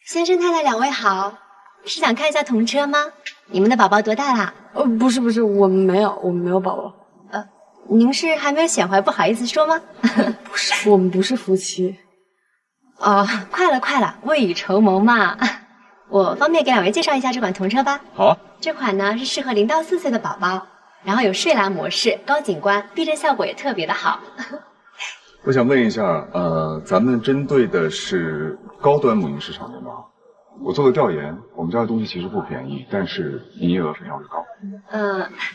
先生太太两位好，是想看一下童车吗？你们的宝宝多大啦？不是，我们没有宝宝。您是还没有显怀，不好意思说吗？不是，我们不是夫妻。哦，快了，未雨绸缪嘛。我方便给两位介绍一下这款童车吧？好啊。这款呢是适合0到4岁的宝宝，然后有睡蓝模式、高景观，避震效果也特别的好。我想问一下，咱们针对的是高端母婴市场对吗？我做了调研，我们家的东西其实不便宜，但是营业额非常的高。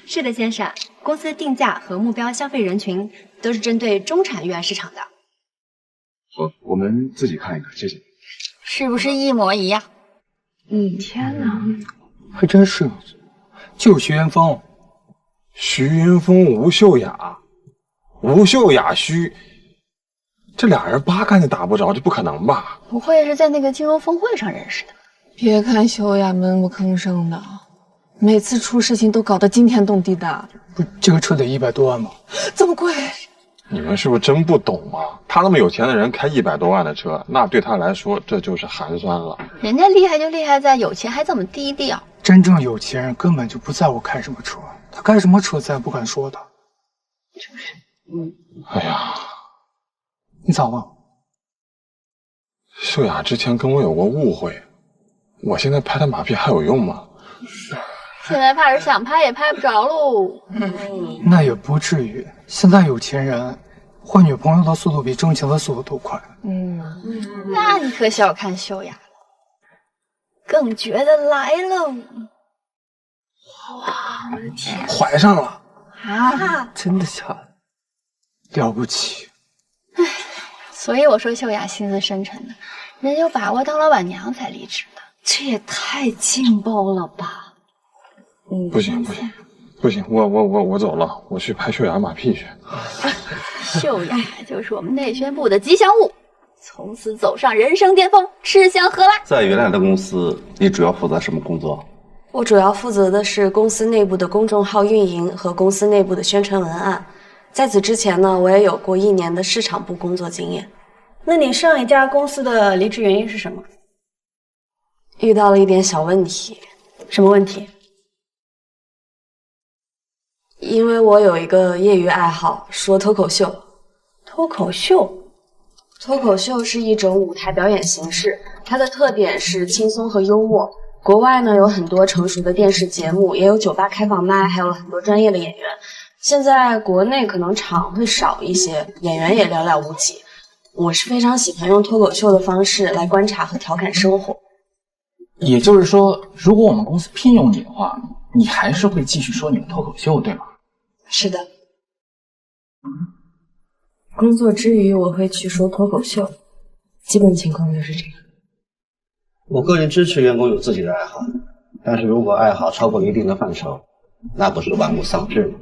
是的，先生，公司的定价和目标消费人群都是针对中产育儿市场的。好，我们自己看一看，谢谢。是不是一模一样？天哪，还真是，就徐元峰，吴秀雅，吴秀雅徐，这俩人八竿子打不着，这不可能吧？不会是在那个金融峰会上认识的？别看秀雅闷不吭声的，每次出事情都搞得惊天动地的。不，这个车得100多万吗？这么贵？你们是不是真不懂啊？他那么有钱的人开100多万的车，那对他来说这就是寒酸了。人家厉害就厉害在有钱还这么低调。真正有钱人根本就不在乎开什么车，他开什么车咱也不敢说他。就是，哎呀，你咋了？秀雅之前跟我有过误会，我现在拍他马屁还有用吗？现在怕是想拍也拍不着喽。那也不至于，现在有钱人换女朋友的速度比挣钱的速度都快。那你可小看秀雅了，更觉得来了。哇，我的天，怀上了啊！真的假的？了不起。所以我说秀雅心思深沉的，人家把握当老板娘才离职的。这也太劲爆了吧！不行，我走了，我去拍秀雅马屁去。秀雅就是我们内宣部的吉祥物，从此走上人生巅峰，吃香喝辣。在原来的公司，你主要负责什么工作？我主要负责的是公司内部的公众号运营和公司内部的宣传文案。在此之前呢，我也有过1年的市场部工作经验。那你上一家公司的离职原因是什么？遇到了一点小问题。什么问题？因为我有一个业余爱好，说脱口秀。脱口秀？脱口秀是一种舞台表演形式，它的特点是轻松和幽默。国外呢有很多成熟的电视节目，也有酒吧开放麦，还有很多专业的演员。现在国内可能场会少一些，演员也寥寥无几。我是非常喜欢用脱口秀的方式来观察和调侃生活。也就是说，如果我们公司聘用你的话，你还是会继续说你的脱口秀，对吗？是的。工作之余我会去说脱口秀，基本情况就是这样。我个人支持员工有自己的爱好，但是如果爱好超过了一定的范畴，那不是玩物丧志吗？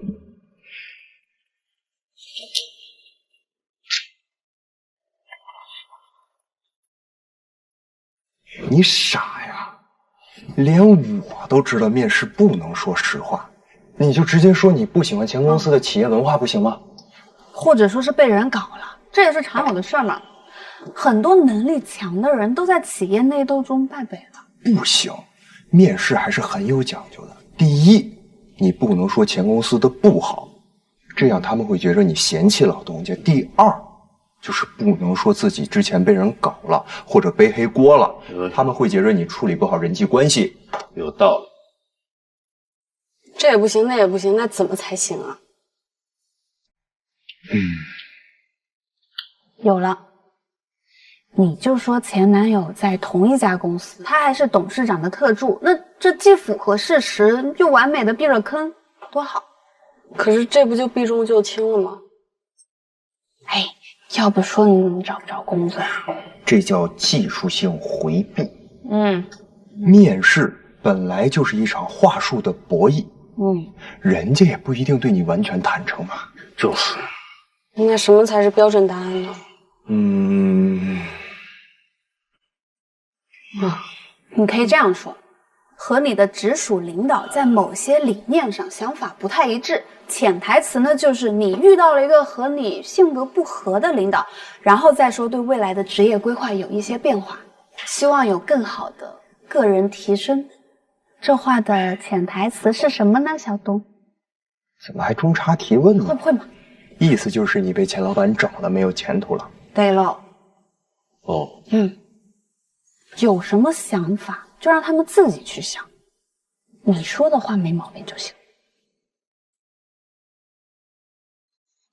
你傻呀，连我都知道面试不能说实话，你就直接说你不喜欢前公司的企业文化不行吗？或者说是被人搞了，这也是常有的事儿嘛。很多能力强的人都在企业内斗中败北了。不行，面试还是很有讲究的。第一，你不能说前公司的不好，这样他们会觉得你嫌弃老东家。第二，就是不能说自己之前被人搞了或者背黑锅了，他们会觉得你处理不好人际关系。有道理。这也不行，那也不行，那怎么才行啊？有了，你就说前男友在同一家公司，他还是董事长的特助，那这既符合事实，又完美的避了坑，多好。可是这不就避重就轻了吗？哎，要不说你怎么找不着工作啊？这叫技术性回避。面试本来就是一场话术的博弈。人家也不一定对你完全坦诚嘛。就是。那什么才是标准答案呢？你可以这样说，和你的直属领导在某些理念上想法不太一致，潜台词呢就是你遇到了一个和你性格不合的领导，然后再说对未来的职业规划有一些变化。希望有更好的个人提升。这话的潜台词是什么呢，小东？怎么还中插提问呢？会不会嘛？意思就是你被钱老板找了，没有前途了。对喽。哦，有什么想法就让他们自己去想，你说的话没毛病就行。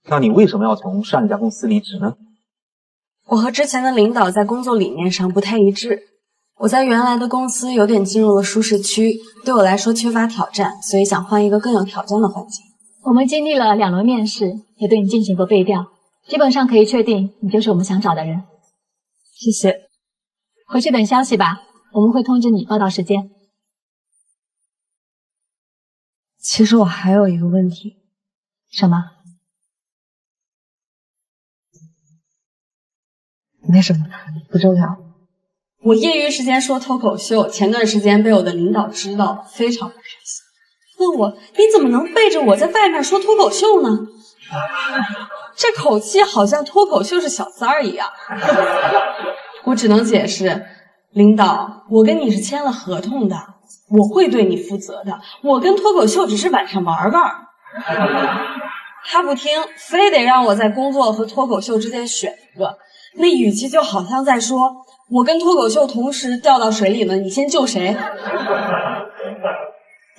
那你为什么要从上一家公司离职呢？我和之前的领导在工作理念上不太一致。我在原来的公司有点进入了舒适区，对我来说缺乏挑战，所以想换一个更有挑战的环境。我们经历了2轮面试，也对你进行过背调，基本上可以确定你就是我们想找的人。谢谢。回去等消息吧，我们会通知你报道时间。其实我还有一个问题。什么？没什么，不重要。我业余时间说脱口秀，前段时间被我的领导知道了，非常不开心，问我你怎么能背着我在外面说脱口秀呢？这口气好像脱口秀是小三儿一样。我只能解释，领导，我跟你是签了合同的，我会对你负责的，我跟脱口秀只是晚上玩玩。他不听，非得让我在工作和脱口秀之间选一个，那语气就好像在说，我跟脱口秀同时掉到水里了，你先救谁？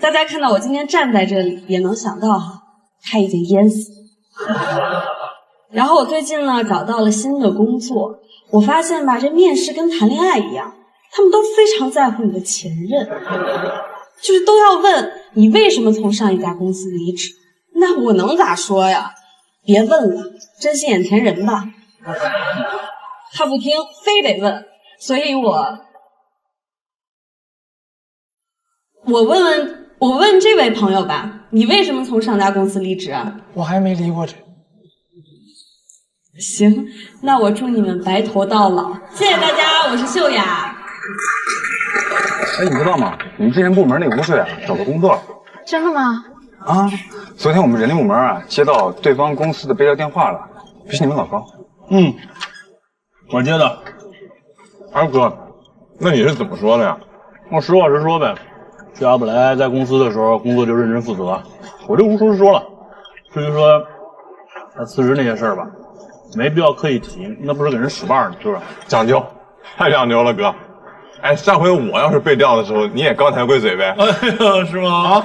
大家看到我今天站在这里，也能想到哈，他已经淹死了。然后我最近呢找到了新的工作，我发现吧，这面试跟谈恋爱一样，他们都非常在乎你的前任，就是都要问你为什么从上一家公司离职。那我能咋说呀？别问了，珍惜眼前人吧。他不听，非得问，所以我问这位朋友吧，你为什么从上家公司离职啊？我还没离过职。行，那我祝你们白头到老，谢谢大家，我是秀雅。哎，你知道吗？你们之前部门那吴秀雅找到工作了。真的吗？啊，昨天我们人力部门啊接到对方公司的备调电话了，不是你们老高？我接的。二哥，那你是怎么说的呀？我实话实说呗。这阿布莱在公司的时候工作就认真负责，我就无说是说了。至于说他辞职那些事儿吧，没必要刻意提，那不是给人使绊呢，是不是？讲究，太讲究了，哥。哎，上回我要是被调的时候，你也高抬贵嘴呗？哎呀，是吗？啊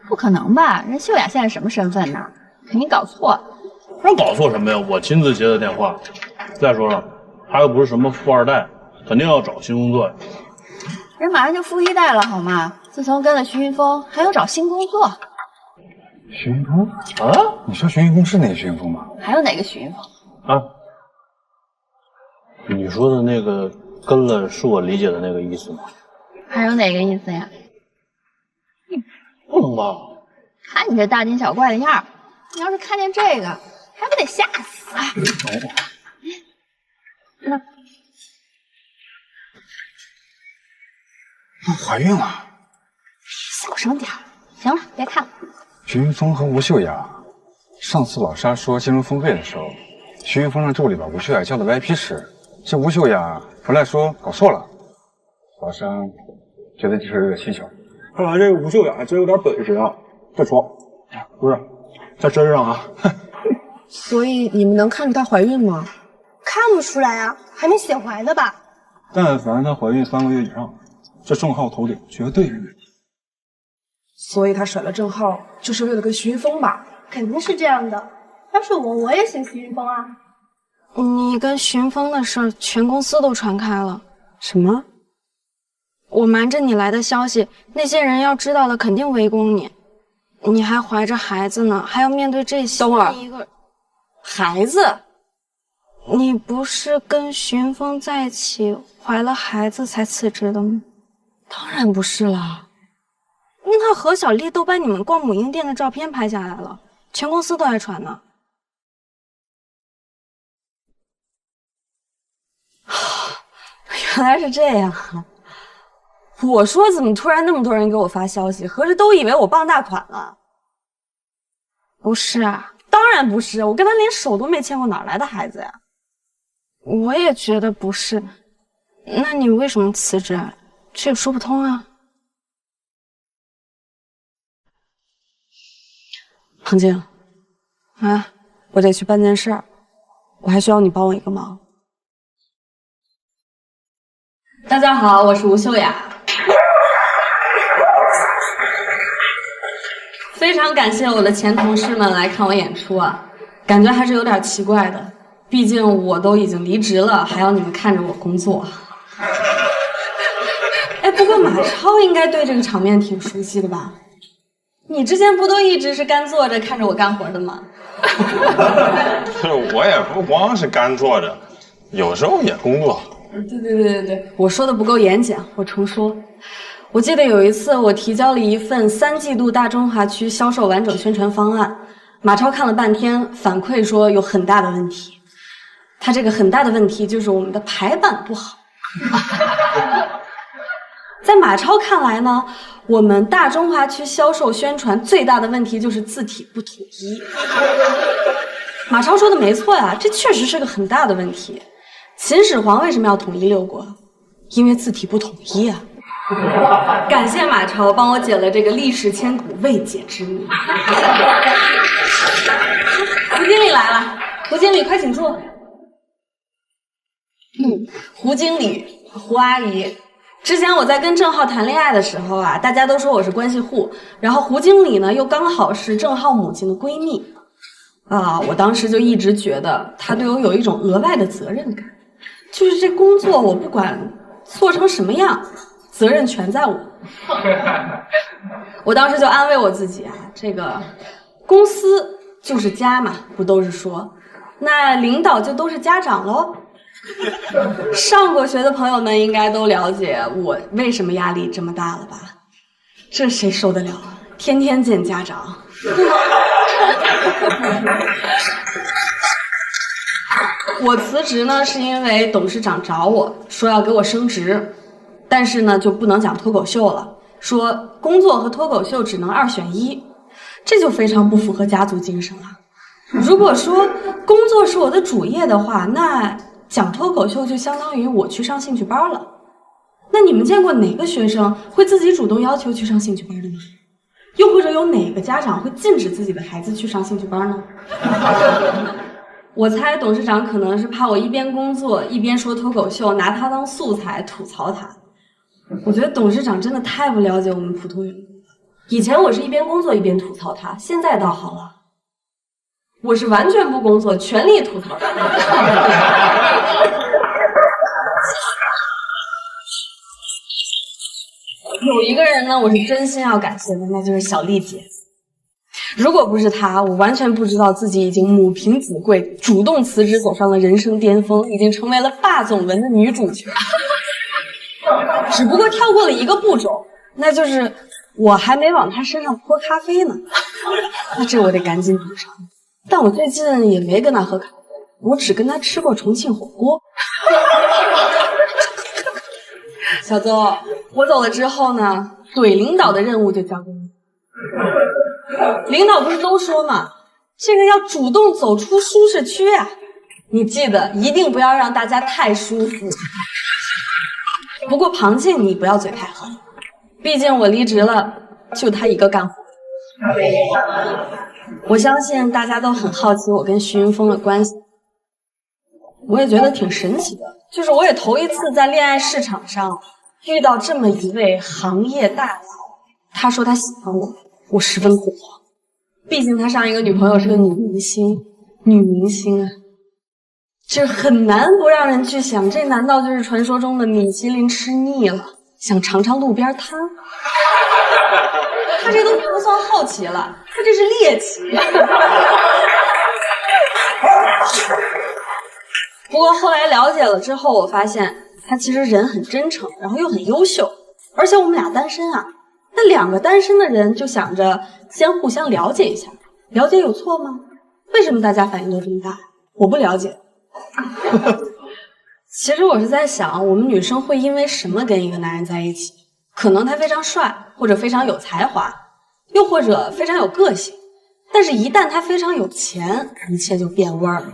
不可能吧？人秀雅现在什么身份呢？肯定搞错了。那搞错什么呀？我亲自接的电话。再说了，他又不是什么富二代，肯定要找新工作呀。人马上就富一代了，好吗？自从跟了徐云峰，还要找新工作。徐云峰啊？你说徐云峰是那个徐云峰吗？还有哪个徐云峰？啊？你说的那个跟了，是我理解的那个意思吗？还有哪个意思呀？不能吧？看你这大惊小怪的样儿，你要是看见这个，还不得吓死啊！那怀孕了。小声点儿。行了，别看了。徐云峰和吴秀雅，上次老沙说金融峰会的时候，徐云峰让助理把吴秀雅叫到 VIP 室，这吴秀雅回来说搞错了。老沙觉得这事有点蹊跷。看来这个吴秀雅真有点本事啊！这床不是在身上啊。所以你们能看出她怀孕吗？看不出来啊，还没显怀呢吧？但凡她怀孕3个月以上，这郑浩头顶绝对没问题。所以她甩了郑浩，就是为了跟徐云峰吧？肯定是这样的。要是我也选徐云峰啊。你跟徐云峰的事儿，全公司都传开了。什么？我瞒着你来的消息，那些人要知道了，肯定围攻你。你还怀着孩子呢，还要面对这些。等会儿，一个孩子，你不是跟徐云峰在一起，怀了孩子才辞职的吗？当然不是啦。樱桃和小丽都把你们逛母婴店的照片拍下来了，全公司都在传呢。原来是这样啊！我说怎么突然那么多人给我发消息，合着都以为我傍大款了？不是啊，当然不是，我跟他连手都没牵过，哪来的孩子呀？我也觉得不是。那你为什么辞职啊？这也说不通啊。恒静，啊，我得去办件事儿，我还需要你帮我一个忙。大家好，我是吴秀雅。非常感谢我的前同事们来看我演出啊，感觉还是有点奇怪的，毕竟我都已经离职了，还要你们看着我工作。哎，不过马超应该对这个场面挺熟悉的吧？你之前不都一直是干坐着看着我干活的吗？我也不光是干坐着，有时候也工作。对，我说的不够严谨，我重说。我记得有一次我提交了一份3季度大中华区销售完整宣传方案，马超看了半天，反馈说有很大的问题。他这个很大的问题就是我们的排版不好。在马超看来呢，我们大中华区销售宣传最大的问题就是字体不统一。马超说的没错呀，这确实是个很大的问题。秦始皇为什么要统一6国？因为字体不统一啊。感谢马超帮我解了这个历史千古未解之谜。胡经理来了，胡经理快请坐。胡经理，胡阿姨。之前我在跟郑浩谈恋爱的时候啊，大家都说我是关系户，然后胡经理呢又刚好是郑浩母亲的闺蜜啊，我当时就一直觉得她对我有一种额外的责任感，就是这工作我不管做成什么样，责任全在我。我当时就安慰我自己啊，这个公司就是家嘛，不都是说，那领导就都是家长喽。上过学的朋友们应该都了解我为什么压力这么大了吧？这谁受得了啊？天天见家长。我辞职呢，是因为董事长找我说要给我升职，但是呢就不能讲脱口秀了，说工作和脱口秀只能2选1，这就非常不符合家族精神了。如果说工作是我的主业的话，那讲脱口秀就相当于我去上兴趣班了。那你们见过哪个学生会自己主动要求去上兴趣班的吗？又或者有哪个家长会禁止自己的孩子去上兴趣班呢？我猜董事长可能是怕我一边工作一边说脱口秀，拿他当素材吐槽他。我觉得董事长真的太不了解我们普通员工了。以前我是一边工作一边吐槽他，现在倒好了，我是完全不工作，全力吐槽他。有一个人呢，我是真心要感谢的，那就是小丽姐。如果不是她，我完全不知道自己已经母凭子贵，主动辞职走上了人生巅峰，已经成为了霸总文的女主角。只不过跳过了一个步骤，那就是我还没往她身上泼咖啡呢。那这我得赶紧补上。但我最近也没跟她喝咖啡，我只跟她吃过重庆火锅。小邹，我走了之后呢，怼领导的任务就交给你。领导不是都说嘛，这个要主动走出舒适区啊，你记得一定不要让大家太舒服。不过庞静你不要嘴太狠，毕竟我离职了，就他一个干活。我相信大家都很好奇我跟徐云峰的关系，我也觉得挺神奇的，就是我也头一次在恋爱市场上遇到这么一位行业大佬，他说他喜欢我，我十分恐慌。毕竟他上一个女朋友是个女明星啊，这很难不让人去想，这难道就是传说中的米其林吃腻了，想尝尝路边摊？他这都不算好奇了，他这是猎奇。不过后来了解了之后，我发现他其实人很真诚，然后又很优秀，而且我们俩单身啊。那2个单身的人就想着先互相了解一下，了解有错吗？为什么大家反应都这么大？我不了解。其实我是在想，我们女生会因为什么跟一个男人在一起？可能他非常帅，或者非常有才华，又或者非常有个性，但是一旦他非常有钱，一切就变味儿了。